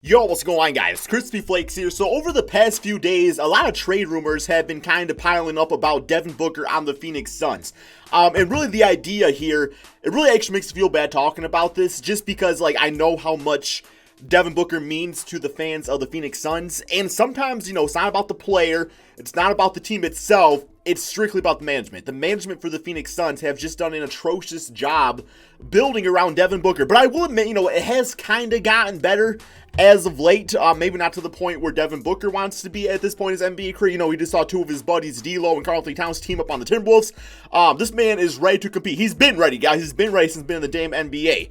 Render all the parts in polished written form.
Yo, what's going on, guys? Crispy Flakes here. So over the past few days, a lot of trade rumors have been kind of piling up about Devin Booker on the Phoenix Suns. And really the idea here, it really actually makes me feel bad talking about this just because, like, I know how much Devin Booker means to the fans of the Phoenix Suns. And sometimes, it's not about the player. It's not about the team itself. It's strictly about the management. The management for the Phoenix Suns have just done an atrocious job building around Devin Booker. But I will admit, it has kind of gotten better as of late. Maybe not to the point where Devin Booker wants to be at this point in his NBA career. We just saw two of his buddies, D'Lo and Karl Anthony Towns, team up on the Timberwolves. This man is ready to compete. He's been ready, guys. He's been ready since being in the damn NBA.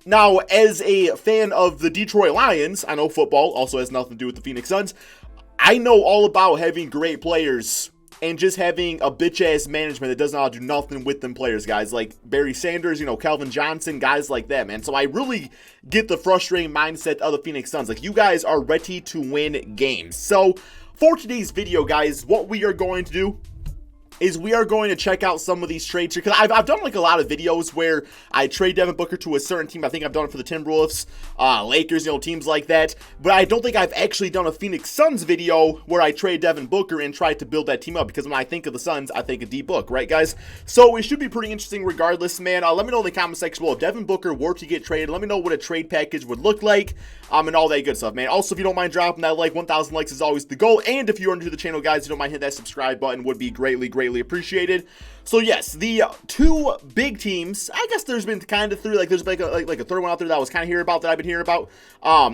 Now, as a fan of the Detroit Lions, I know football also has nothing to do with the Phoenix Suns. I know all about having great players and just having a bitch-ass management that does not do nothing with them players, guys. Like Barry Sanders, Calvin Johnson, guys like that, man. So I really get the frustrating mindset of the Phoenix Suns. Like, you guys are ready to win games. So for today's video, guys, what we are going to do is we are going to check out some of these trades here, because I've done like a lot of videos where I trade Devin Booker to a certain team. I think I've done it for the Timberwolves, Lakers, teams like that, but I don't think I've actually done a Phoenix Suns video where I trade Devin Booker and try to build that team up, because when I think of the Suns, I think of D-Book, right, guys? So it should be pretty interesting regardless, man. Let me know in the comment section below if Devin Booker were to get traded. Let me know what a trade package would look like, and all that good stuff, man. Also, if you don't mind dropping that like, 1,000 likes is always the goal, and if you're new to the channel, guys, you don't mind hitting that subscribe button, would be greatly appreciated. So yes, the two big teams, I guess there's been kind of three, like there's like a third one out there that I was kind of hearing about, that I've been hearing about,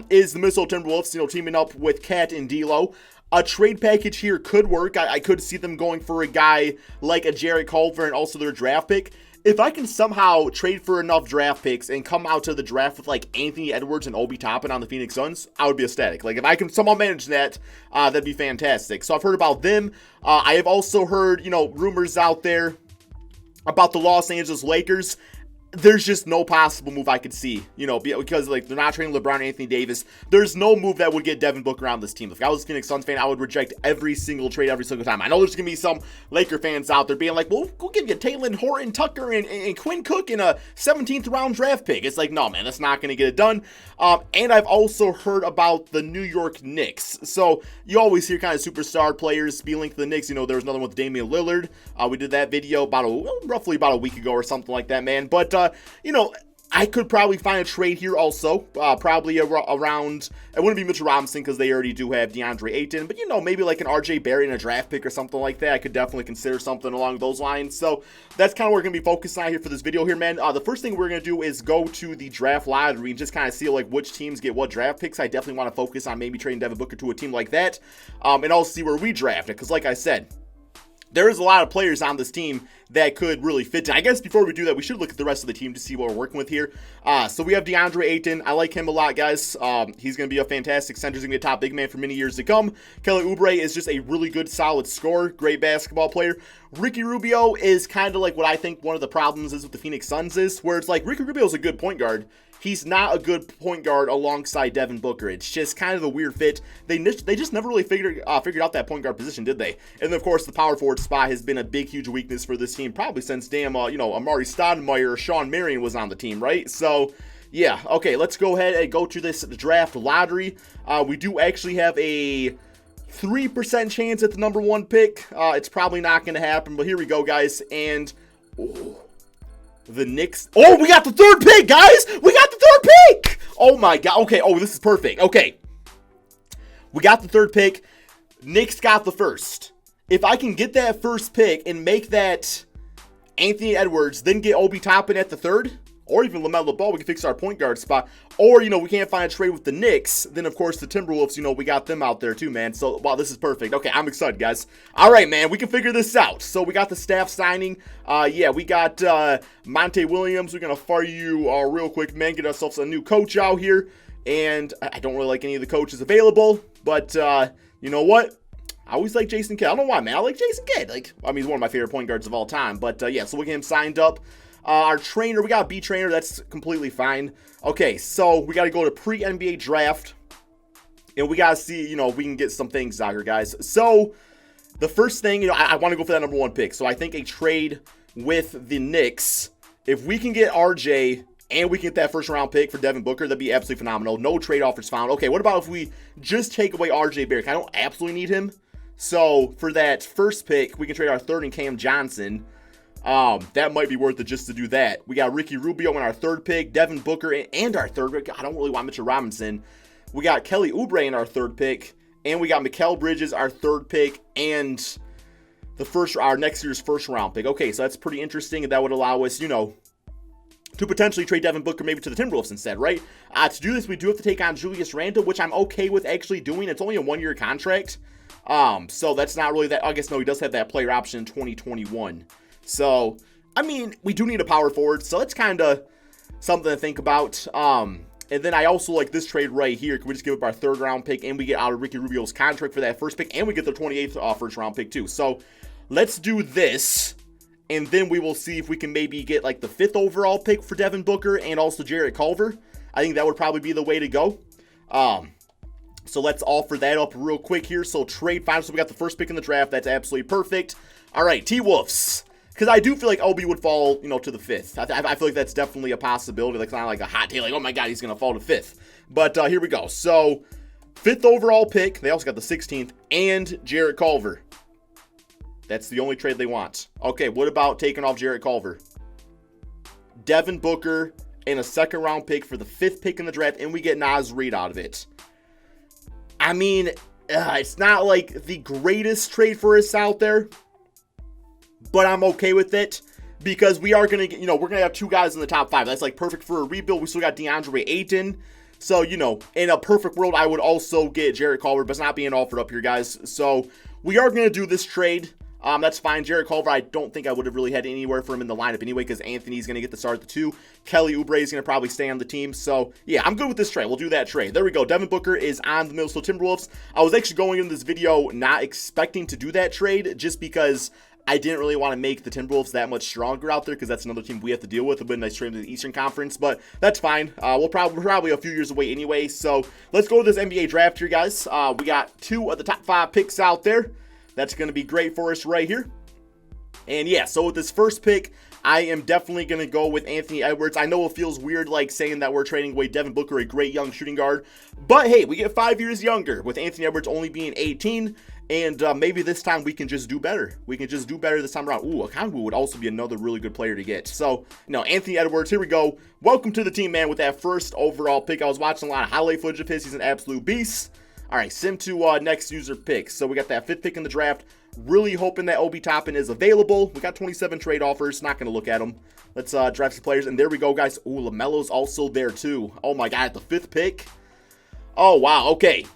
is the Minnesota Timberwolves, teaming up with Cat and D'Lo. A trade package here could work. I could see them going for a guy like a Jarrett Culver and also their draft pick. If I can somehow trade for enough draft picks and come out to the draft with like Anthony Edwards and Obi Toppin on the Phoenix Suns, I would be ecstatic. Like, if I can somehow manage that, that'd be fantastic. So I've heard about them. I have also heard, rumors out there about the Los Angeles Lakers. There's just no possible move I could see, because like they're not trading LeBron and Anthony Davis. There's no move that would get Devin Booker on this team. If I was a Phoenix Suns fan, I would reject every single trade every single time. I know there's going to be some Laker fans out there being like, well, we'll give you Taylor Horton Tucker and Quinn Cook in a 17th round draft pick. It's like, no, man, that's not going to get it done. And I've also heard about the New York Knicks. So you always hear kind of superstar players be linked to the Knicks. There was another one with Damian Lillard. We did that video roughly about a week ago or something like that, man. But I could probably find a trade here also, probably around, it wouldn't be Mitchell Robinson because they already do have DeAndre Ayton, but maybe like an RJ Barrett in a draft pick or something like that. I could definitely consider something along those lines. So that's kind of what we're going to be focused on here for this video here, man. The first thing we're going to do is go to the draft lottery and just kind of see like which teams get what draft picks. I definitely want to focus on maybe trading Devin Booker to a team like that, and also see where we draft it, because like I said, there is a lot of players on this team that could really fit in. I guess before we do that, we should look at the rest of the team to see what we're working with here. So we have DeAndre Ayton. I like him a lot, guys. He's going to be a fantastic center. He's going to be a top big man for many years to come. Kelly Oubre is just a really good, solid scorer. Great basketball player. Ricky Rubio is kind of like what I think one of the problems is with the Phoenix Suns is, where it's like Ricky Rubio is a good point guard. He's not a good point guard alongside Devin Booker. It's just kind of a weird fit. They just never really figured out that point guard position, did they? And then, of course, the power forward spot has been a big, huge weakness for this team, probably since Amari Stoudemire or Sean Marion was on the team, right? So, yeah, okay, let's go ahead and go to this draft lottery. We do actually have a 3% chance at the number one pick. It's probably not going to happen, but here we go, guys. And the Knicks. Oh, we got the third pick, guys. We got the third pick. Oh, my God. Okay. Oh, this is perfect. Okay. We got the third pick. Knicks got the first. If I can get that first pick and make that Anthony Edwards, then get Obi Toppin at the third, or even LaMelo Ball, we can fix our point guard spot. Or, we can't find a trade with the Knicks. Then, of course, the Timberwolves, we got them out there too, man. So, wow, this is perfect. Okay, I'm excited, guys. All right, man, we can figure this out. So, we got the staff signing. Yeah, we got Monte Williams. We're going to fire you real quick, man. Get ourselves a new coach out here. And I don't really like any of the coaches available. But, you know what? I always like Jason Kidd. I don't know why, man. I like Jason Kidd. He's one of my favorite point guards of all time. But, yeah, so we get him signed up. Our trainer, we got a B trainer. That's completely fine. Okay, so we got to go to pre-NBA draft. And we got to see, we can get some things out here, guys. So, the first thing, I want to go for that number one pick. So, I think a trade with the Knicks, if we can get RJ and we can get that first round pick for Devin Booker. That'd be absolutely phenomenal. No trade offers found. Okay, what about if we just take away RJ Barrett? I don't absolutely need him. So for that first pick, we can trade our third and Cam Johnson. That might be worth it just to do that. We got Ricky Rubio in our third pick, Devin Booker, and our third pick. I don't really want Mitchell Robinson. We got Kelly Oubre in our third pick, and we got Mikal Bridges, our third pick, and our next year's first round pick. Okay, so that's pretty interesting, and that would allow us, to potentially trade Devin Booker maybe to the Timberwolves instead, right? To do this, we do have to take on Julius Randle, which I'm okay with actually doing. It's only a 1-year contract. So that's not really that. I guess, no, he does have that player option in 2021. So, I mean, we do need a power forward, so that's kind of something to think about. And then I also like this trade right here. Can we just give up our third round pick and we get out of Ricky Rubio's contract for that first pick, and we get the 28th first round pick too. So let's do this. And then we will see if we can maybe get like the 5th overall pick for Devin Booker and also Jarrett Culver. I think that would probably be the way to go. So let's offer that up real quick here. So trade finals. So we got the first pick in the draft. That's absolutely perfect. All right, T-Wolves. Because I do feel like OB would fall, to the 5th. I feel like that's definitely a possibility. Like, it's not like a hot take, like, oh my God, he's going to fall to 5th. But here we go. So 5th overall pick. They also got the 16th and Jarrett Culver. That's the only trade they want. Okay, what about taking off Jarrett Culver? Devin Booker and a 2nd round pick for the 5th pick in the draft, and we get Naz Reid out of it. I mean, it's not like the greatest trade for us out there, but I'm okay with it because we are going to get, we're going to have 2 guys in the top 5. That's like perfect for a rebuild. We still got DeAndre Ayton. So, in a perfect world, I would also get Jarrett Culver, but it's not being offered up here, guys. So we are going to do this trade. That's fine. Jarrett Culver, I don't think I would have really had anywhere for him in the lineup anyway because Anthony's going to get the start at the 2. Kelly Oubre is going to probably stay on the team. So, yeah, I'm good with this trade. We'll do that trade. There we go. Devin Booker is on the Minnesota Timberwolves. I was actually going into this video not expecting to do that trade just because I didn't really want to make the Timberwolves that much stronger out there because that's another team we have to deal with. A bit nice trade to the Eastern Conference, but that's fine. We're probably a few years away anyway. So let's go to this NBA draft here, guys. We got 2 of the top 5 picks out there. That's going to be great for us right here. And yeah, so with this first pick, I am definitely going to go with Anthony Edwards. I know it feels weird like saying that we're trading away Devin Booker, a great young shooting guard. But hey, we get 5 years younger with Anthony Edwards only being 18. And maybe this time we can just do better. We can just do better this time around. Ooh, Okongwu would also be another really good player to get. So, Anthony Edwards, here we go. Welcome to the team, man, with that first overall pick. I was watching a lot of highlight footage of his. He's an absolute beast. All right, sim to next user pick. So we got that 5th pick in the draft. Really hoping that Obi Toppin is available. We got 27 trade offers. Not going to look at them. Let's draft some players. And there we go, guys. Ooh, LaMelo's also there, too. Oh, my God, at the 5th pick. Oh, wow. Okay.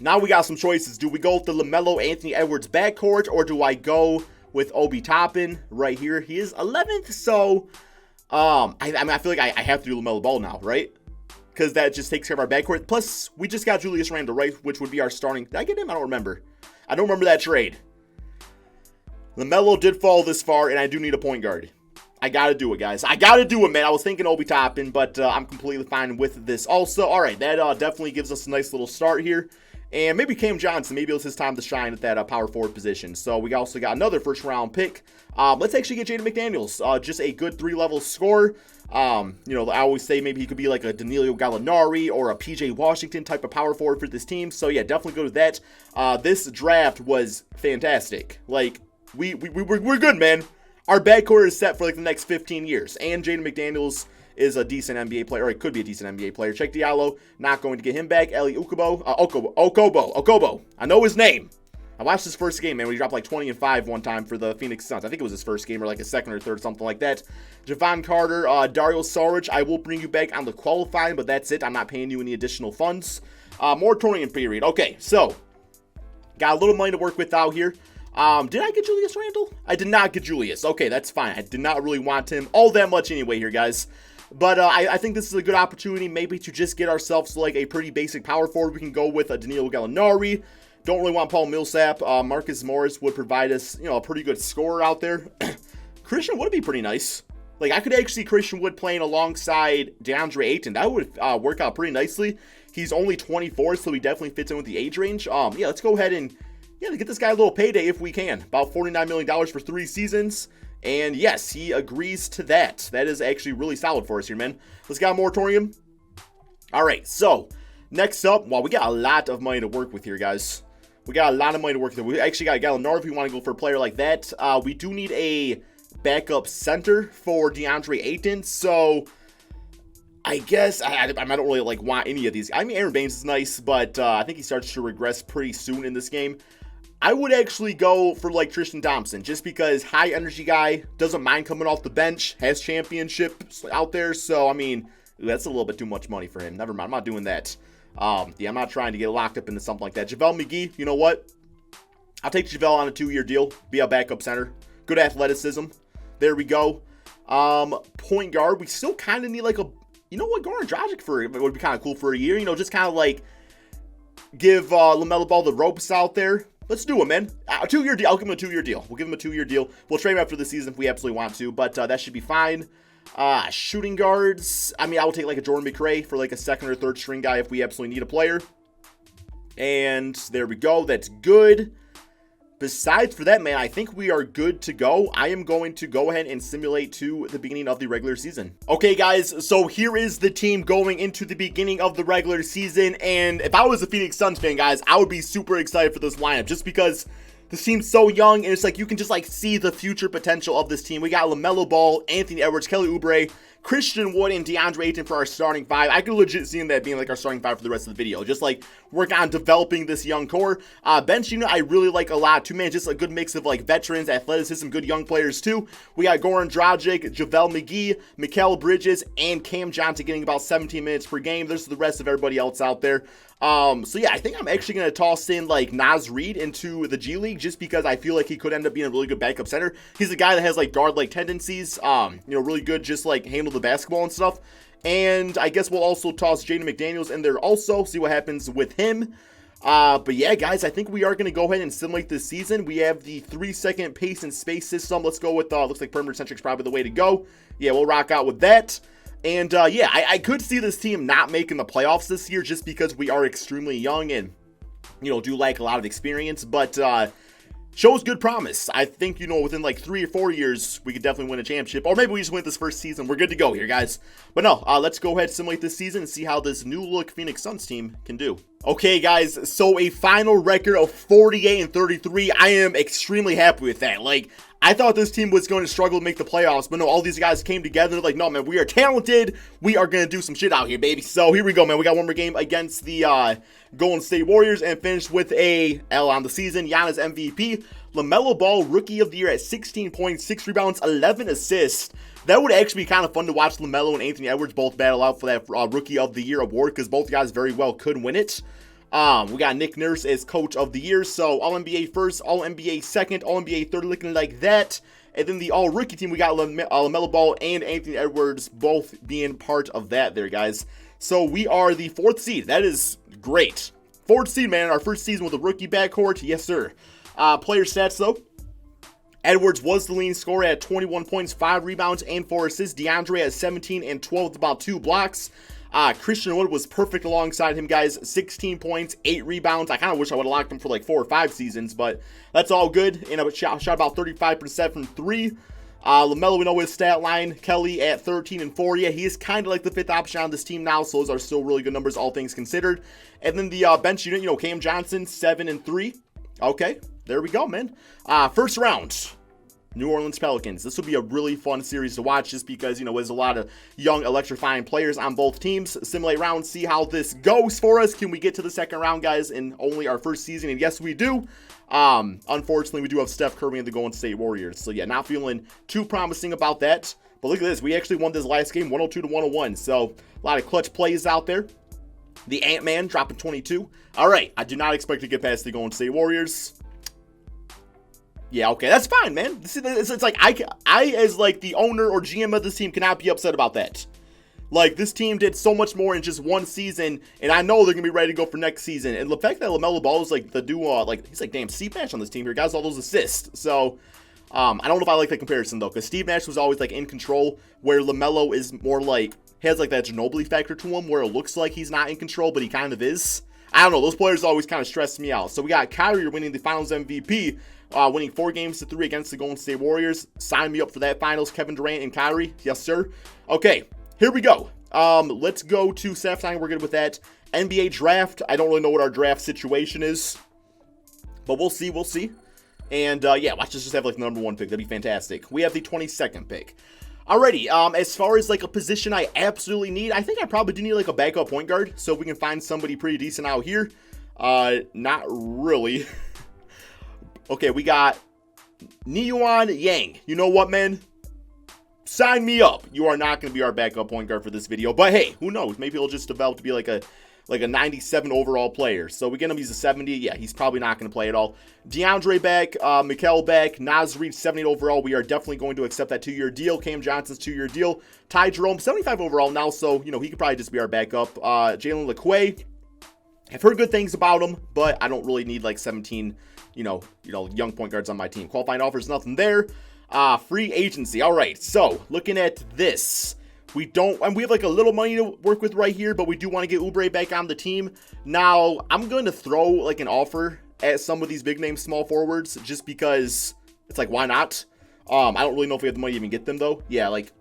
Now we got some choices. Do we go with the LaMelo Anthony Edwards backcourt, or do I go with Obi Toppin right here? He is 11th, so I feel like I have to do LaMelo Ball now, right? Because that just takes care of our backcourt. Plus, we just got Julius Randle, right? Which would be our starting. Did I get him? I don't remember. I don't remember that trade. LaMelo did fall this far, and I do need a point guard. I got to do it, guys. I got to do it, man. I was thinking Obi Toppin, but I'm completely fine with this also. All right, that definitely gives us a nice little start here. And maybe Cam Johnson, maybe it was his time to shine at that power forward position. So we also got another first round pick. Let's actually get Jaden McDaniels, just a good 3-level scorer. I always say maybe he could be like a Danilo Gallinari or a PJ Washington type of power forward for this team. So yeah, definitely go to that. This draft was fantastic. Like we're good, man. Our backcourt is set for like the next 15 years. And Jaden McDaniels is a decent NBA player, or it could be a decent NBA player. Check Diallo, not going to get him back. Eli Okobo. I know his name. I watched his first game, man, when he dropped like 20 and 5 one time for the Phoenix Suns. I think it was his first game or like his second or third, something like that. Javon Carter, Dario Saric, I will bring you back on the qualifying, but that's it. I'm not paying you any additional funds. Moratorium period. Okay, so got a little money to work with out here. Did I get Julius Randle? I did not get Julius. Okay, that's fine. I did not really want him all that much anyway here, guys. But I think this is a good opportunity maybe to just get ourselves like a pretty basic power forward. We can go with a Danilo Gallinari. Don't really want Paul Millsap. Marcus Morris would provide us, a pretty good scorer out there. Christian Wood would be pretty nice. Like, I could actually see Christian Wood playing alongside DeAndre Ayton. That would work out pretty nicely. He's only 24, so he definitely fits in with the age range. Yeah, let's go ahead and get this guy a little payday if we can. About $49 million for 3 seasons. And yes, he agrees to that. That is actually really solid for us here, man. Let's get a moratorium. All right, so next up, well, we got a lot of money to work with here, guys. We got a lot of money to work with. We actually got Gallinari if we want to go for a player like that. We do need a backup center for DeAndre Ayton, so I guess I don't really like want any of these. I mean, Aaron Baines is nice, but I think he starts to regress pretty soon in this game. I would actually go for like Tristan Thompson, just because high energy guy, doesn't mind coming off the bench, has championships out there. So I mean, that's a little bit too much money for him. Never mind, I'm not doing that. Yeah, I'm not trying to get locked up into something like that. JaVale McGee, you know what? I'll take JaVale on a 2-year deal. Be a backup center. Good athleticism. There we go. Point guard, we still kind of need like a, you know what, Goran Dragic would be kind of cool for a year. You know, just kind of like give LaMelo Ball the ropes out there. Let's do it, man. A 2-year deal. I'll give him a 2-year deal. We'll give him a 2-year deal. We'll trade him after the season if we absolutely want to, but that should be fine. Shooting guards, I mean, I would take like a Jordan McRae for like a second or third string guy if we absolutely need a player. And there we go. That's good. Besides for that, man, I think we are good to go. I am going to go ahead and simulate to the beginning of the regular season. Okay, guys, so here is the team going into the beginning of the regular season. And if I was a Phoenix Suns fan, guys, I would be super excited for this lineup just because this team's so young, and it's like you can just like see the future potential of this team. We got LaMelo Ball, Anthony Edwards, Kelly Oubre, Christian Wood, and DeAndre Ayton for our starting five. I could legit see that being like our starting five for the rest of the video. Just like work on developing this young core. Bench unit I really like a lot too, man. Just a good mix of like veterans, athleticism, good young players too. We got Goran Dragic, JaVale McGee, Mikal Bridges, and Cam Johnson getting about 17 minutes per game. There's the rest of everybody else out there. So yeah, I think I'm actually going to toss in like Naz Reid into the G League just because I feel like he could end up being a really good backup center. He's a guy that has like guard-like tendencies, you know, really good, just like handle the basketball and stuff. And I guess we'll also toss Jaden McDaniels in there also, see what happens with him. But yeah, guys, I think we are going to go ahead and simulate this season. We have the 3-second pace and space system. Let's go with, looks like perimeter centric is probably the way to go. Yeah, we'll rock out with that. And yeah, I could see this team not making the playoffs this year just because we are extremely young and, you know, do like a lot of experience, but shows good promise. I think, you know, within like 3 or 4 years, we could definitely win a championship, or maybe we just win this first season. We're good to go here, guys. But no, let's go ahead and simulate this season and see how this new look Phoenix Suns team can do. Okay, guys, so a final record of 48-33. I am extremely happy with that. Like, I thought this team was going to struggle to make the playoffs, but no, all these guys came together. Like, no, man, we are talented. We are going to do some shit out here, baby. So here we go, man. We got one more game against the Golden State Warriors and finished with a L on the season. Giannis MVP. LaMelo Ball, Rookie of the Year at 16 points, 6 rebounds, 11 assists. That would actually be kind of fun to watch LaMelo and Anthony Edwards both battle out for that Rookie of the Year award because both guys very well could win it. We got Nick Nurse as Coach of the Year, so All-NBA first, All-NBA second, All-NBA third, looking like that. And then the All-Rookie team, we got LaMelo Ball and Anthony Edwards both being part of that there, guys. So we are the 4th seed. That is great. 4th seed, man. Our first season with a rookie backcourt. Yes, sir. Player stats, though. Edwards was the leading scorer at 21 points, 5 rebounds, and 4 assists. DeAndre at 17 and 12 with about 2 blocks. Christian Wood was perfect alongside him, guys. 16 points, 8 rebounds. I kind of wish I would have locked him for like 4 or 5 seasons, but that's all good. And I shot about 35% from 3. LaMelo, we know his stat line. Kelly at 13 and 4. Yeah, he is kind of like the 5th option on this team now, so those are still really good numbers, all things considered. And then the bench unit, you know, Cam Johnson, 7 and 3. Okay, there we go, man. First round. New Orleans Pelicans. This will be a really fun series to watch just because, you know, there's a lot of young electrifying players on both teams. Simulate round, see how this goes for us. Can we get to the second round, guys, in only our first season? And yes, we do. Unfortunately, we do have Steph Curry and the Golden State Warriors. So yeah, not feeling too promising about that. But look at this. We actually won this last game 102-101. So a lot of clutch plays out there. The Ant-Man dropping 22. All right. I do not expect to get past the Golden State Warriors. Yeah, okay, that's fine, man. It's like I as like the owner or GM of this team cannot be upset about that. Like, this team did so much more in just one season, and I know they're gonna be ready to go for next season. And the fact that LaMelo Ball is like the duo, like he's like damn Steve Nash on this team here, guys, all those assists. So I don't know if I like the comparison though, because Steve Nash was always like in control, where LaMelo is more like has like that Ginobili factor to him, where it looks like he's not in control, but he kind of is. I don't know. Those players always kind of stress me out. So we got Kyrie winning the Finals MVP, winning 4-3 against the Golden State Warriors. Sign me up for that Finals. Kevin Durant and Kyrie. Yes, sir. Okay, here we go. Let's go to Seth time. We're good with that. NBA draft. I don't really know what our draft situation is, but we'll see. We'll see. And yeah, watch us just have like the number 1 pick. That'd be fantastic. We have the 22nd pick. Alrighty, as far as like a position I absolutely need, I think I probably do need like a backup point guard. So if we can find somebody pretty decent out here, not really. Okay, we got Niuan Yang. You know what, man? Sign me up. You are not going to be our backup point guard for this video, but hey, who knows? Maybe he'll just develop to be like a 97 overall player. So we get him, he's a 70. Yeah, he's probably not going to play at all. DeAndre back, Mikel back, Naz Reid 78 overall. We are definitely going to accept that 2-year deal. Cam Johnson's 2-year deal. Ty Jerome 75 overall now, so you know he could probably just be our backup. Jalen LeQuay, I've heard good things about him, but I don't really need like 17 young point guards on my team. Qualifying offers, nothing there. Free agency. All right, so looking at this, we have like a little money to work with right here, but we do want to get Oubre back on the team. Now, I'm going to throw like an offer at some of these big name small forwards just because it's like, why not? I don't really know if we have the money to even get them though. Yeah, like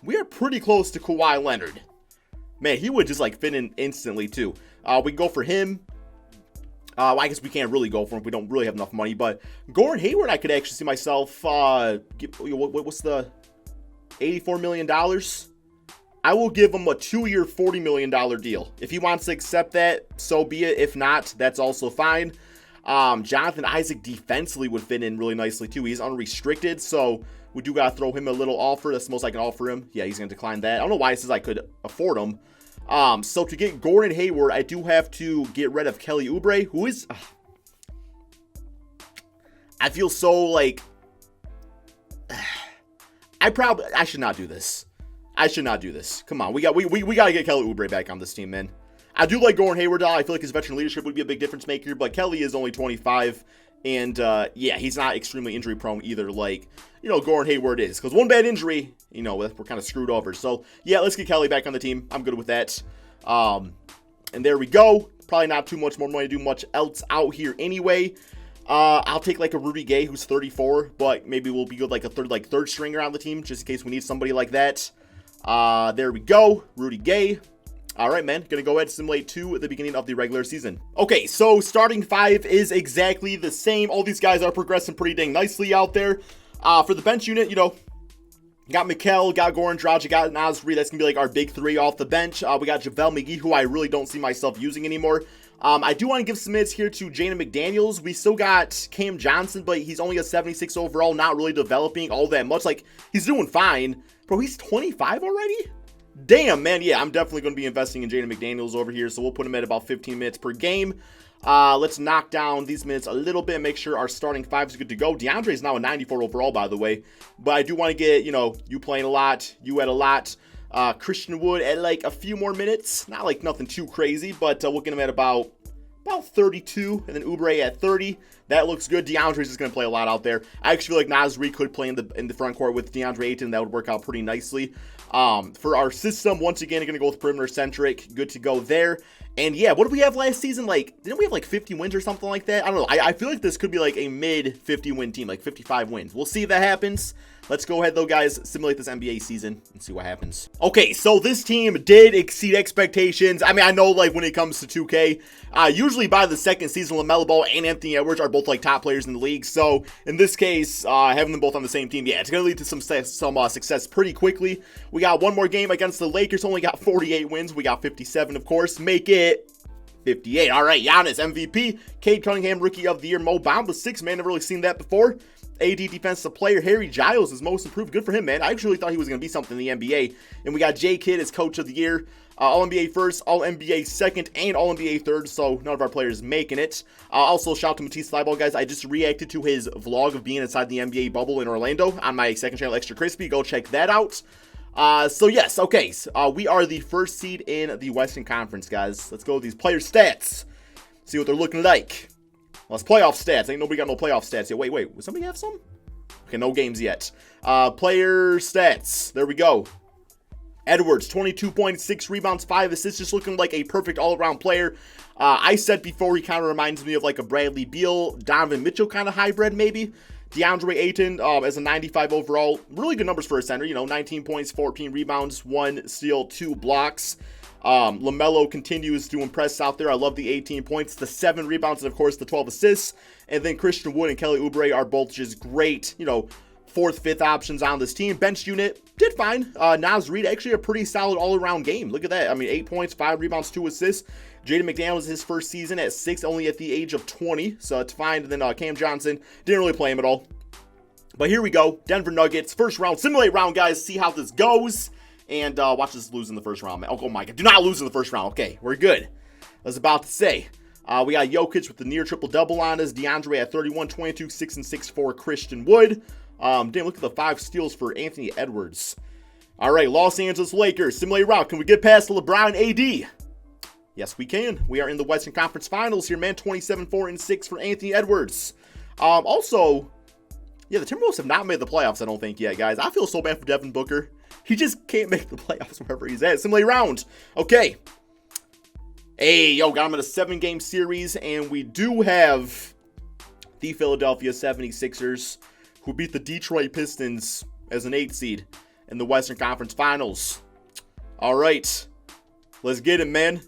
we are pretty close to Kawhi Leonard. Man, he would just like fit in instantly too. We can go for him. I guess we can't really go for him if we don't really have enough money, but Gordon Hayward, I could actually see myself, what's the $84 million? I will give him a 2-year, $40 million deal. If he wants to accept that, so be it. If not, that's also fine. Jonathan Isaac defensively would fit in really nicely too. He's unrestricted, so we do got to throw him a little offer. That's the most I can offer him. Yeah, he's going to decline that. I don't know why it says I could afford him. So to get Gordon Hayward, I do have to get rid of Kelly Oubre, who is, I feel so like, I should not do this. I should not do this. Come on, we got to get Kelly Oubre back on this team, man. I do like Gordon Hayward. I feel like his veteran leadership would be a big difference maker, but Kelly is only 25, and yeah, he's not extremely injury prone either, like, Gordon Hayward is, because one bad injury, we're kind of screwed over. So yeah, let's get Kelly back on the team. I'm good with that. And there we go. Probably not too much more money to do much else out here anyway. I'll take like a Rudy Gay who's 34, but maybe we'll be good like a third stringer on the team just in case we need somebody like that. There we go, Rudy Gay. All right, man, gonna go ahead and simulate to the beginning of the regular season. Okay, so starting 5 is exactly the same. All these guys are progressing pretty dang nicely out there. For the bench unit, got Mikel, got Goran Dragic, got Naz Reid. That's going to be like our big 3 off the bench. We got JaVale McGee, who I really don't see myself using anymore. I do want to give some minutes here to Jaden McDaniels. We still got Cam Johnson, but he's only a 76 overall, not really developing all that much. Like, he's doing fine. Bro, he's 25 already? Damn, man. Yeah, I'm definitely going to be investing in Jaden McDaniels over here, so we'll put him at about 15 minutes per game. Let's knock down these minutes a little bit, make sure our starting 5 is good to go. DeAndre is now a 94 overall, by the way, but I do want to get, you playing a lot, you at a lot. Christian Wood at like a few more minutes, not like nothing too crazy, but we'll get him at about 32, and then Oubre at 30. That looks good. DeAndre's just going to play a lot out there. I actually feel like Naz Reid could play in the front court with DeAndre Ayton. That would work out pretty nicely. For our system, once again, going to go with perimeter centric. Good to go there. And yeah, what did we have last season? Like, didn't we have like 50 wins or something like that? I don't know. I feel like this could be like a mid 50 win team, like 55 wins. We'll see if that happens. Let's go ahead though, guys, simulate this NBA season and see what happens. Okay, so this team did exceed expectations. I mean, I know like when it comes to 2K, usually by the second season, LaMelo Ball and Anthony Edwards are both like top players in the league. So in this case, having them both on the same team, yeah, it's going to lead to some success pretty quickly. We got one more game against the Lakers, only got 48 wins. We got 57, of course. Make it 58. All right, Giannis, MVP. Cade Cunningham, Rookie of the Year. Mo Bamba, 6 man. Never really seen that before. AD Defensive Player. Harry Giles is most improved. Good for him, man. I actually thought he was going to be something in the NBA. And we got J Kidd as Coach of the Year. All-NBA first, All-NBA second, and All-NBA third. So none of our players making it. Also, shout out to Matisse Thybulle, guys. I just reacted to his vlog of being inside the NBA bubble in Orlando on my second channel, Extra Crispy. Go check that out. So yes, okay, so, we are the first seed in the Western Conference, guys. Let's go with these player stats. See what they're looking like. Well, it's playoff stats. Ain't nobody got no playoff stats yet. Wait, would somebody have some? Okay, no games yet. Player stats. There we go. Edwards, 22.6 rebounds, 5 assists, just looking like a perfect all-around player. I said before, he kind of reminds me of like a Bradley Beal, Donovan Mitchell kind of hybrid maybe. DeAndre Ayton as a 95 overall. Really good numbers for a center, 19 points, 14 rebounds, 1 steal, 2 blocks. LaMelo continues to impress out there. I love the 18 points, the 7 rebounds, and of course the 12 assists. And then Christian Wood and Kelly Oubre are both just great, 4th, 5th options on this team. Bench unit did fine. Naz Reid, actually a pretty solid all-around game. Look at that. I mean, 8 points, 5 rebounds, 2 assists. Jaden McDaniels was his first season at 6, only at the age of 20, so it's fine. And then Cam Johnson, didn't really play him at all. But here we go. Denver Nuggets, first round, simulate round, guys. See how this goes. And watch us lose in the first round, man. Oh my God, do not lose in the first round. Okay, we're good. I was about to say. We got Jokic with the near triple-double on us. DeAndre at 31, 22, 6 and 6 for Christian Wood. Damn, look at the 5 steals for Anthony Edwards. All right, Los Angeles Lakers, simulate round. Can we get past LeBron AD? Yes, we can. We are in the Western Conference Finals here, man. 27, 4 and 6 for Anthony Edwards. Also, yeah, the Timberwolves have not made the playoffs, I don't think, yet, guys. I feel so bad for Devin Booker. He just can't make the playoffs wherever he's at. Simulate round. Okay. Hey, got him in a 7-game series, and we do have the Philadelphia 76ers, who beat the Detroit Pistons as an 8 seed in the Western Conference Finals. All right. Let's get it, man.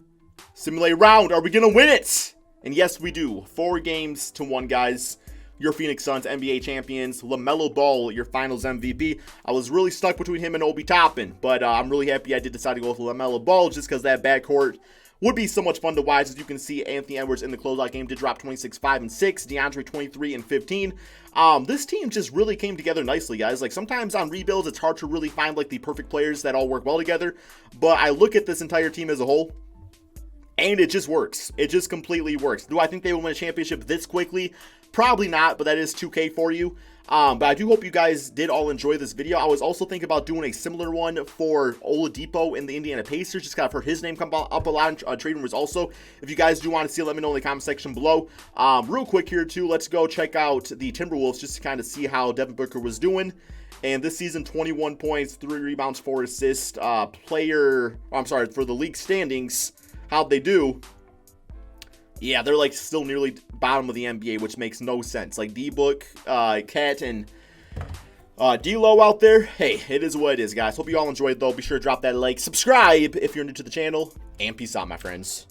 Simulate round. Are we going to win it? And yes, we do. 4 games to 1, guys. Your Phoenix Suns, NBA champions. LaMelo Ball, your finals MVP. I was really stuck between him and Obi Toppin, but I'm really happy I did decide to go with LaMelo Ball just because that backcourt would be so much fun to watch. As you can see, Anthony Edwards in the closeout game did drop 26, 5 and 6. DeAndre 23 and 15. This team just really came together nicely, guys. Like, sometimes on rebuilds, it's hard to really find like the perfect players that all work well together. But I look at this entire team as a whole, and it just works. It just completely works. Do I think they will win a championship this quickly? Probably not, but that is 2K for you. But I do hope you guys did all enjoy this video. I was also thinking about doing a similar one for Oladipo in the Indiana Pacers. Just kind of heard his name come up a lot in trade rumors also. If you guys do want to see it, let me know in the comment section below. Real quick here too, let's go check out the Timberwolves just to kind of see how Devin Booker was doing. And this season, 21 points, 3 rebounds, 4 assists. For the league standings, how'd they do? Yeah, they're like still nearly bottom of the NBA, which makes no sense. Like D-Book, Cat, and D-Lo out there. Hey, it is what it is, guys. Hope you all enjoyed, though. Be sure to drop that like, subscribe if you're new to the channel, and peace out, my friends.